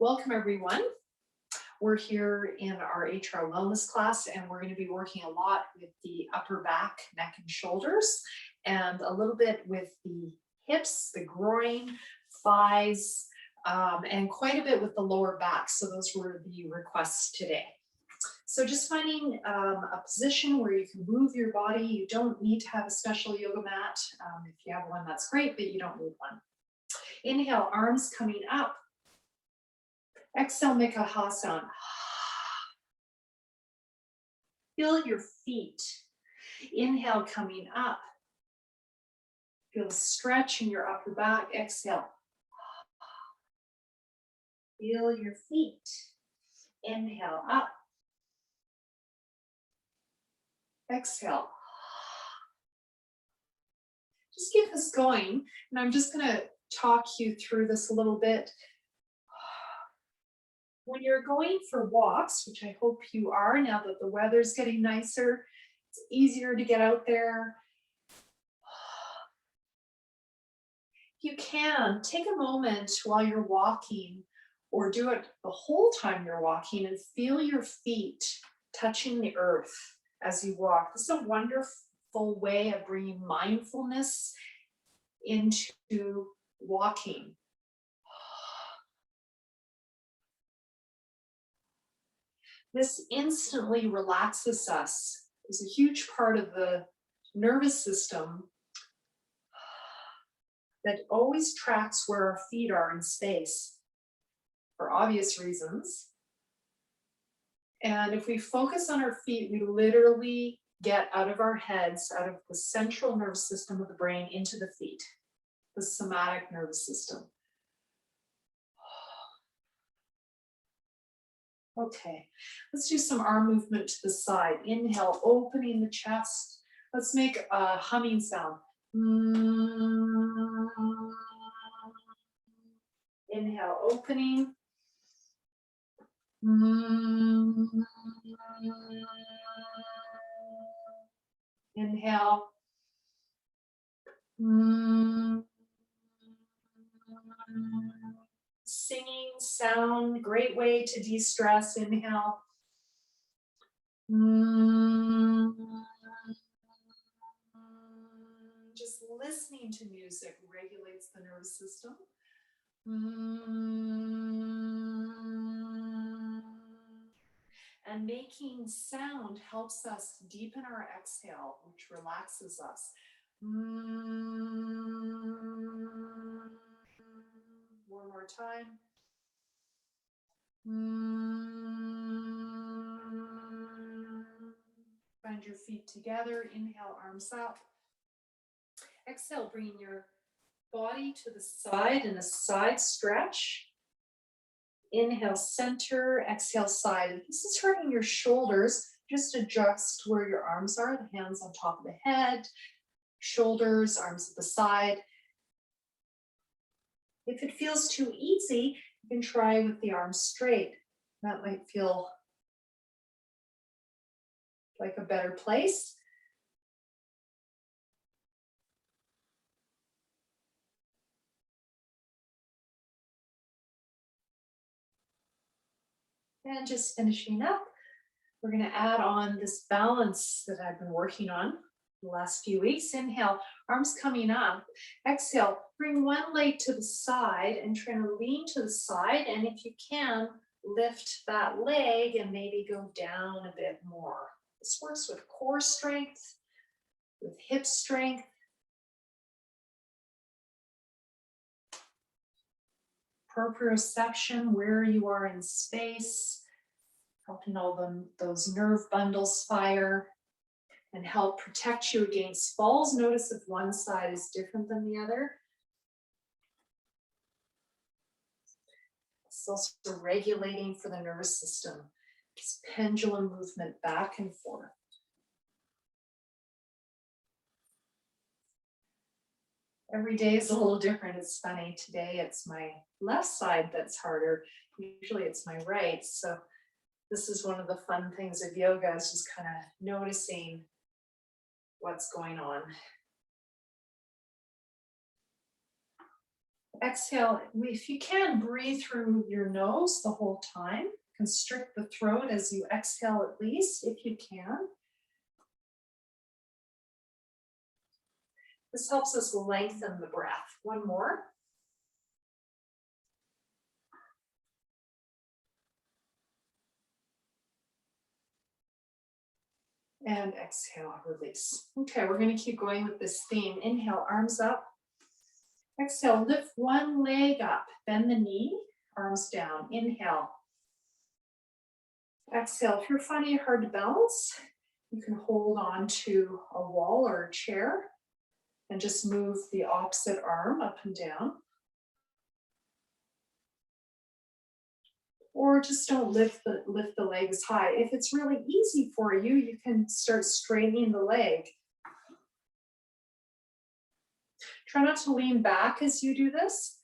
Welcome everyone. We're here in our HR wellness class and we're going to be working a lot with the upper back, neck and shoulders and a little bit with the hips, the groin, thighs, and quite a bit with the lower back. So those were the requests today. So just finding a position where you can move your body. You don't need to have a special yoga mat. If you have one, that's great, but you don't need one. Inhale, arms coming up. Exhale, make a hasana. Feel your feet. Inhale, coming up. Feel a stretch in your upper back. Exhale. Feel your feet. Inhale, up. Exhale. Just keep this going. And I'm just going to talk you through this a little bit. When you're going for walks, which I hope you are now that the weather's getting nicer, it's easier to get out there. If you can, take a moment while you're walking or do it the whole time you're walking and feel your feet touching the earth as you walk. This is a wonderful way of bringing mindfulness into walking. This instantly relaxes us. It's a huge part of the nervous system that always tracks where our feet are in space for obvious reasons. And if we focus on our feet, we literally get out of our heads, out of the central nervous system of the brain into the feet, the somatic nervous system. Okay, let's do some arm movement to the side. Inhale, opening the chest. Let's make a humming sound. Inhale, opening. Inhale. Singing sound, great way to de-stress. Inhale. Just listening to music regulates the nervous system. And making sound helps us deepen our exhale, which relaxes us. One more time. Find your feet together. Inhale, arms up. Exhale, bring your body to the side in a side stretch. Inhale, center. Exhale, side. If this is hurting your shoulders, just adjust where your arms are, the hands on top of the head, shoulders, arms at the side. If it feels too easy, you can try with the arms straight. That might feel like a better place. And just finishing up, we're going to add on this balance that I've been working on the last few weeks. Inhale, arms coming up. Exhale, bring one leg to the side and try to lean to the side. And if you can, lift that leg and maybe go down a bit more. This works with core strength, with hip strength. Proprioception, where you are in space, helping all those nerve bundles fire and help protect you against falls. Notice if one side is different than the other. It's also regulating for the nervous system. Just pendulum movement back and forth. Every day is a little different. It's funny. Today it's my left side that's harder. Usually it's my right. So this is one of the fun things of yoga, is just kind of noticing what's going on. Exhale, if you can, breathe through your nose the whole time. Constrict the throat as you exhale at least, if you can. This helps us lengthen the breath. One more. And exhale, release. Okay, we're going to keep going with this theme. Inhale, arms up. Exhale, lift one leg up, bend the knee, arms down. Inhale. Exhale, if you're finding it hard to balance, you can hold on to a wall or a chair and just move the opposite arm up and down. Or just don't lift the leg as high. If it's really easy for you, you can start straightening the leg. Try not to lean back as you do this.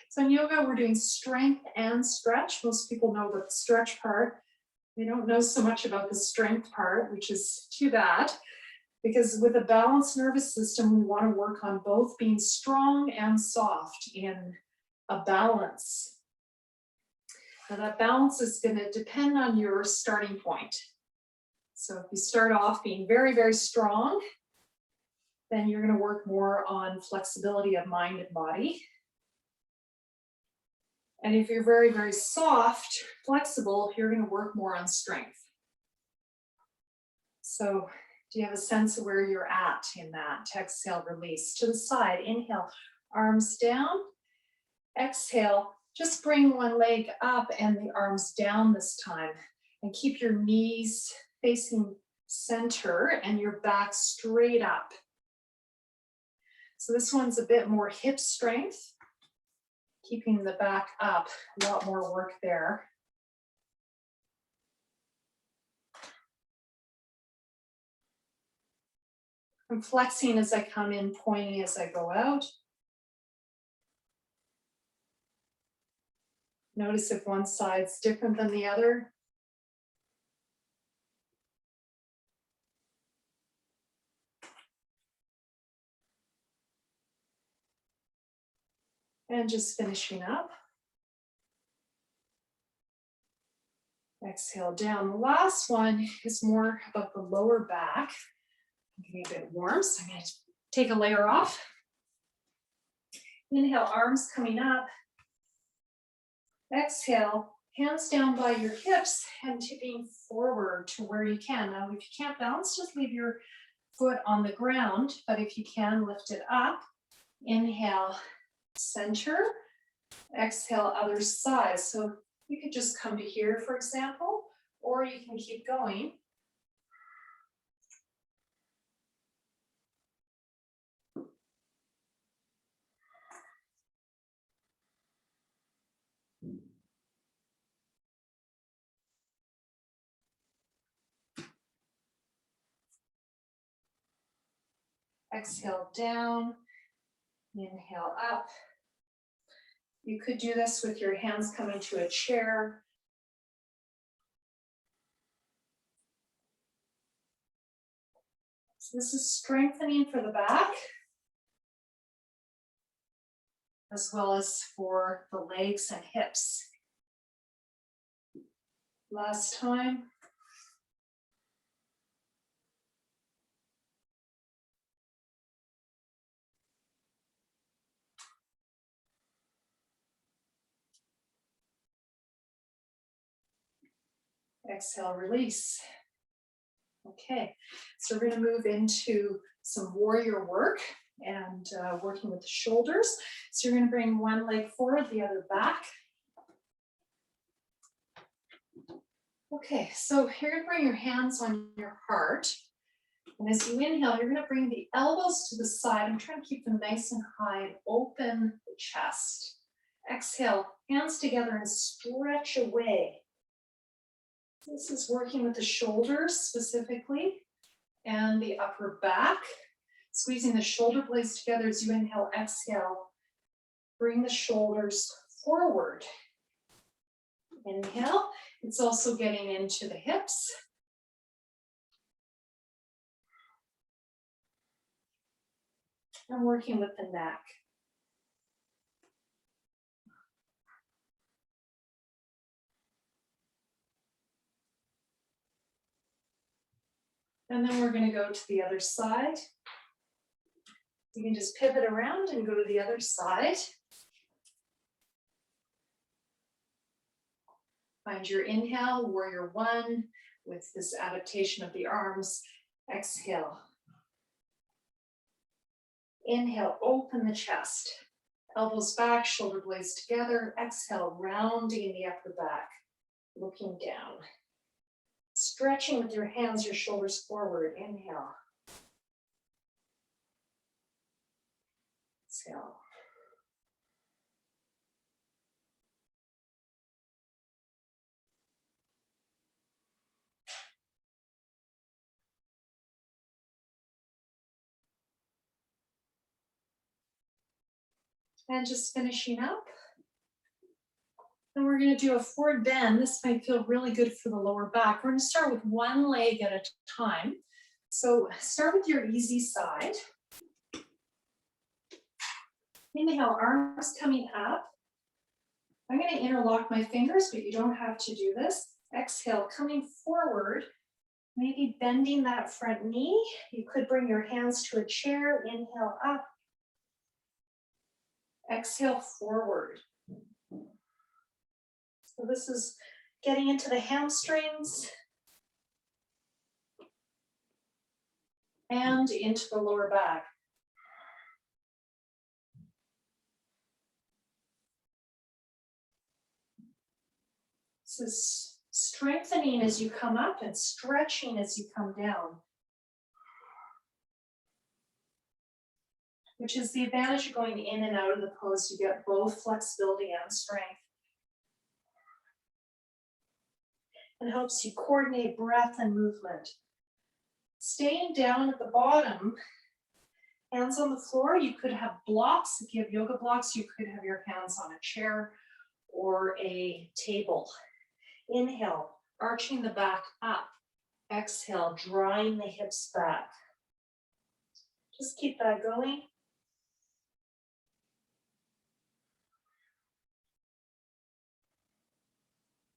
So in yoga, we're doing strength and stretch. Most people know about the stretch part. They don't know so much about the strength part, which is too bad, because with a balanced nervous system, we want to work on both being strong and soft in a balance. Now that balance is going to depend on your starting point. So if you start off being very, very strong, then you're going to work more on flexibility of mind and body. And if you're very, very soft, flexible, you're going to work more on strength. So do you have a sense of where you're at in that? Exhale, release. To the side, inhale, arms down. Exhale, just bring one leg up and the arms down this time. And keep your knees facing center and your back straight up. So this one's a bit more hip strength. Keeping the back up, a lot more work there. I'm flexing as I come in, pointing as I go out. Notice if one side's different than the other. And just finishing up. Exhale down. The last one is more about the lower back. I'm getting a bit warm, so I'm going to take a layer off. Inhale, arms coming up. Exhale, hands down by your hips and tipping forward to where you can. Now, if you can't balance, just leave your foot on the ground, but if you can, lift it up. Inhale, center. Exhale, other side. So you could just come to here, for example, or you can keep going. Exhale down, inhale up. You could do this with your hands coming to a chair. So this is strengthening for the back, as well as for the legs and hips. Last time. Exhale, release. Okay, so we're going to move into some warrior work and working with the shoulders. So you're going to bring one leg forward, the other back. Okay, so you're going to bring your hands on your heart. And as you inhale, you're going to bring the elbows to the side. I'm trying to keep them nice and high and open the chest. Exhale, hands together and stretch away. This is working with the shoulders specifically and the upper back. Squeezing the shoulder blades together as you inhale, exhale. Bring the shoulders forward. Inhale. It's also getting into the hips. I'm working with the neck. And then we're going to go to the other side. You can just pivot around and go to the other side. Find your inhale, warrior one, with this adaptation of the arms. Exhale. Inhale, open the chest. Elbows back, shoulder blades together. Exhale, rounding the upper back, looking down. Stretching with your hands, your shoulders forward. Inhale. Exhale. And just finishing up. And we're going to do a forward bend. This might feel really good for the lower back. We're going to start with one leg at a time. So start with your easy side. Inhale, arms coming up. I'm going to interlock my fingers, but you don't have to do this. Exhale, coming forward, maybe bending that front knee. You could bring your hands to a chair. Inhale up. Exhale forward. So this is getting into the hamstrings and into the lower back. This is strengthening as you come up and stretching as you come down, which is the advantage of going in and out of the pose. You get both flexibility and strength. And helps you coordinate breath and movement. Staying down at the bottom, hands on the floor. You could have blocks. If you have yoga blocks, you could have your hands on a chair or a table. Inhale, arching the back up. Exhale, drawing the hips back. Just keep that going.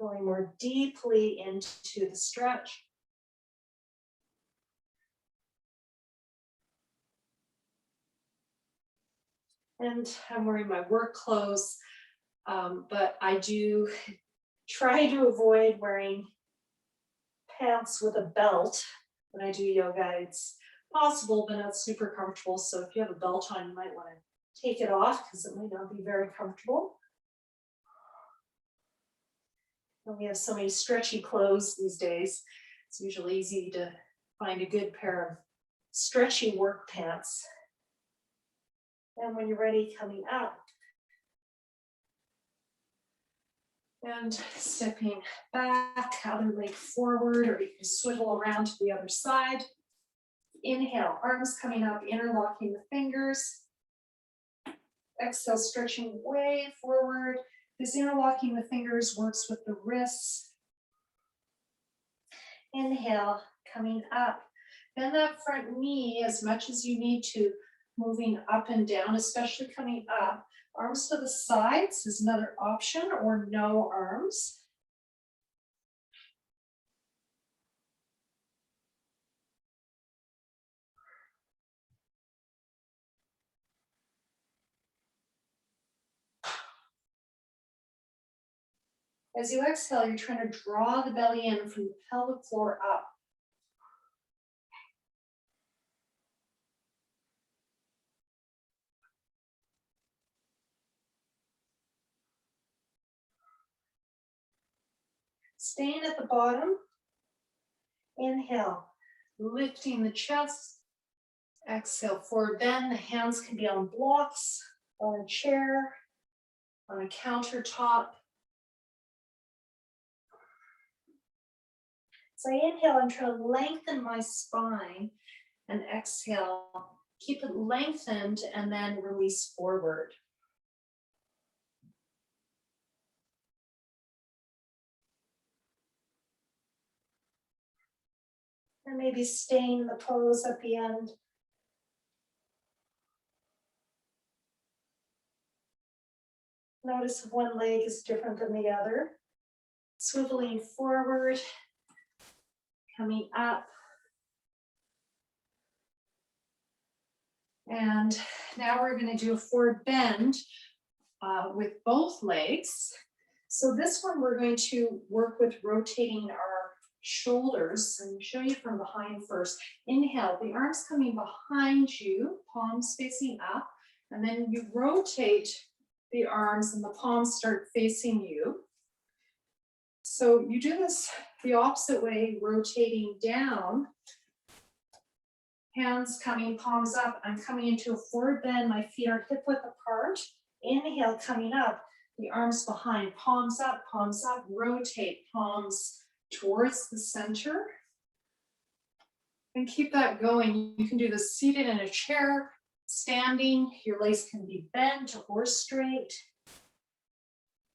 Going more deeply into the stretch. And I'm wearing my work clothes, but I do try to avoid wearing pants with a belt when I do yoga. It's possible, but not super comfortable. So if you have a belt on, you might want to take it off because it might not be very comfortable. And we have so many stretchy clothes these days. It's usually easy to find a good pair of stretchy work pants. And when you're ready, coming up. And stepping back, other leg forward, or you can swivel around to the other side. Inhale, arms coming up, interlocking the fingers. Exhale, stretching way forward. This interlocking the fingers works with the wrists. Inhale, coming up. Bend that front knee as much as you need to, moving up and down, especially coming up. Arms to the sides is another option, or no arms. As you exhale, you're trying to draw the belly in from the pelvic floor up. Staying at the bottom. Inhale, lifting the chest. Exhale, forward bend. The hands can be on blocks, on a chair, on a countertop. So I inhale, I'm trying to lengthen my spine, and exhale, keep it lengthened, and then release forward. And maybe staying in the pose at the end. Notice if one leg is different than the other. Swiveling forward, coming up. And now we're going to do a forward bend with both legs. So this one we're going to work with rotating our shoulders. And show you from behind first. Inhale, the arms coming behind you, palms facing up. And then you rotate the arms and the palms start facing you. So you do this the opposite way, rotating down. Hands coming, palms up. I'm coming into a forward bend. My feet are hip width apart. Inhale, coming up. The arms behind, palms up, rotate, palms towards the center. And keep that going. You can do this seated in a chair, standing. Your legs can be bent or straight.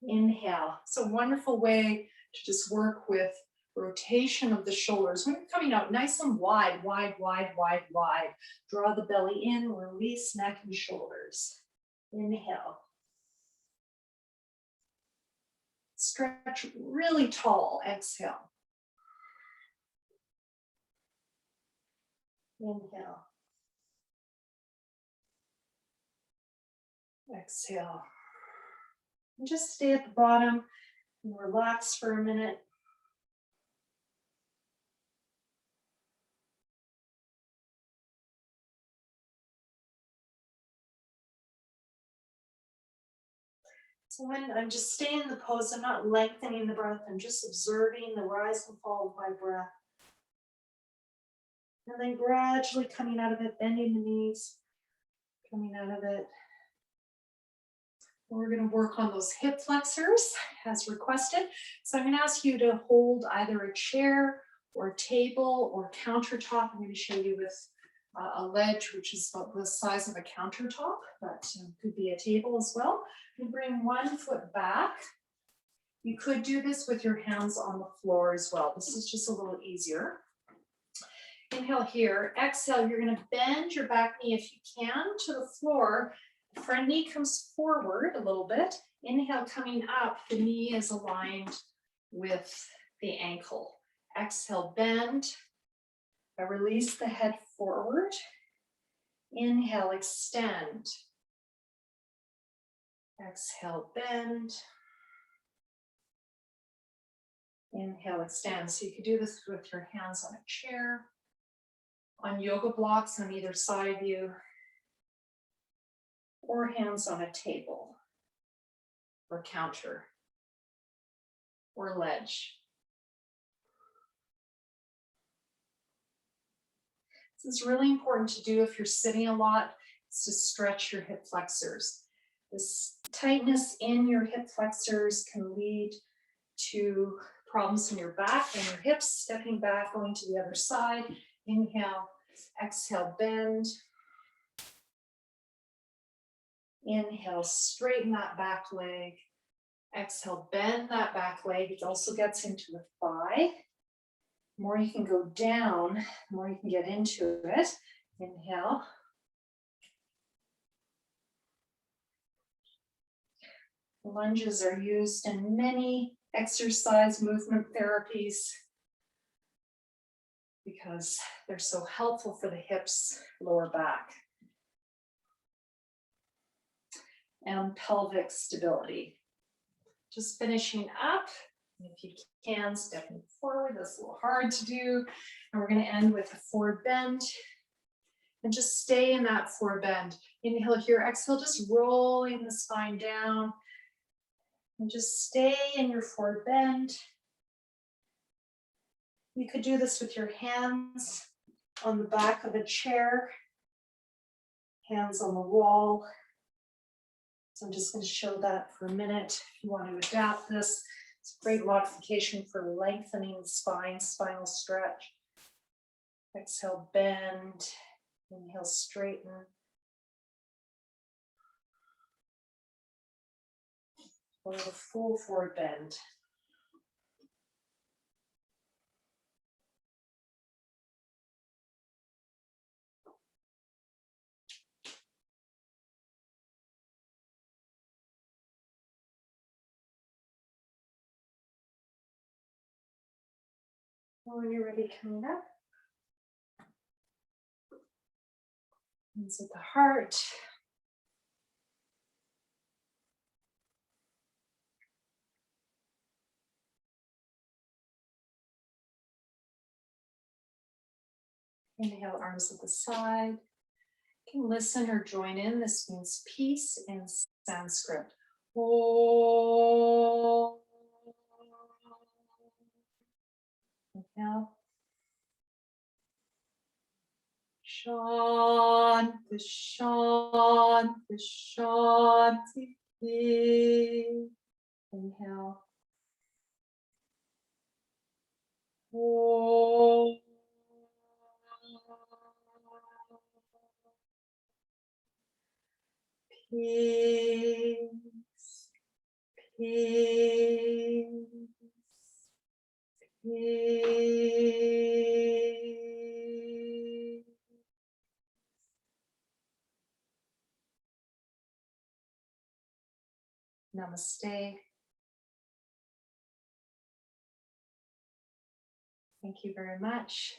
Inhale. It's a wonderful way to just work with rotation of the shoulders. When you're coming out nice and wide, wide, wide, wide, wide. Draw the belly in, release neck and shoulders. Inhale. Stretch really tall. Exhale. Inhale. Exhale. And just stay at the bottom and relax for a minute. So when I'm just staying in the pose, I'm not lengthening the breath, I'm just observing the rise and fall of my breath. And then gradually coming out of it, bending the knees, coming out of it. We're going to work on those hip flexors as requested. So I'm going to ask you to hold either a chair or a table or countertop. I'm going to show you with a ledge, which is about the size of a countertop, but could be a table as well. You bring one foot back. You could do this with your hands on the floor as well. This is just a little easier. Inhale here. Exhale, you're going to bend your back knee if you can to the floor. Front knee comes forward a little bit. Inhale, coming up, the knee is aligned with the ankle. Exhale, bend. I release the head forward. Inhale, extend. Exhale, bend. Inhale, extend. So you could do this with your hands on a chair, on yoga blocks on either side of you, or hands on a table, or counter, or ledge. This is really important to do if you're sitting a lot, is to stretch your hip flexors. This tightness in your hip flexors can lead to problems in your back and your hips, stepping back, going to the other side. Inhale, exhale, bend. Inhale, straighten that back leg. Exhale, bend that back leg. It also gets into the thigh. The more you can go down, the more you can get into it. Inhale. Lunges are used in many exercise movement therapies because they're so helpful for the hips, lower back, and pelvic stability. Just finishing up. If you can, stepping forward. That's a little hard to do. And we're going to end with a forward bend. And just stay in that forward bend. Inhale here, exhale, just rolling the spine down. And just stay in your forward bend. You could do this with your hands on the back of a chair, hands on the wall. So I'm just going to show that for a minute. If you want to adapt this, it's a great modification for lengthening the spine, spinal stretch. Exhale, bend. Inhale, straighten. Or the full forward bend. When you're ready, coming up. Hands at the heart. Inhale, arms at the side. You can listen or join in. This means peace in Sanskrit. Om. Inhale. Shanti, shanti, shanti. Inhale. Om. Peace, peace, peace. Namaste. Thank you very much.